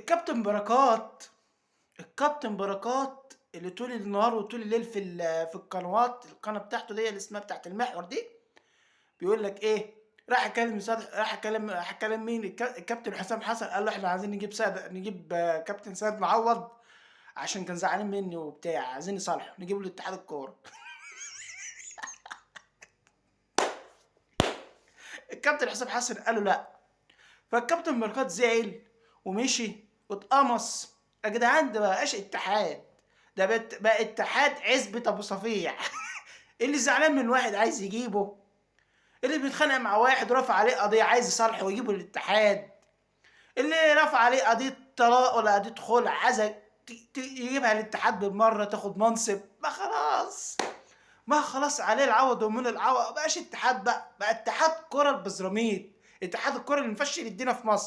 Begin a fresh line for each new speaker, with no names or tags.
الكابتن بركات الكابتن بركات اللي طول النهار وطول الليل في القنوات، القناة بتاعته دي اللي اسمها بتاعت المحور دي، بيقول لك ايه؟ راح اكلم مين؟ الكابتن حسام حسن، قال له احنا عايزين نجيب كابتن سيد معوض، عشان كان زعلان مني وبتاع، عايزين نصالحه، نجيب له اتحاد الكوره. الكابتن حسام حسن قال له لا، فالكابتن بركات زعل ومشي واتقمص. يا جدعان ده مبقاش اتحاد، ده بقى اتحاد عزبة ابو صفيع. اللي زعلان من واحد عايز يجيبه، اللي بيتخانق مع واحد ورفع عليه قضية عايز يصالحه ويجيبه الاتحاد، اللي رفع عليه قضية طلاق ولا قضية خلع عايز يجيبها الاتحاد بالمرة، تاخد منصب. ما خلاص عليه العوض ومن العوض، مبقاش اتحاد، بقى اتحاد كرة البزراميط، اتحاد الكرة اللي مفشل الدنيا في مصر.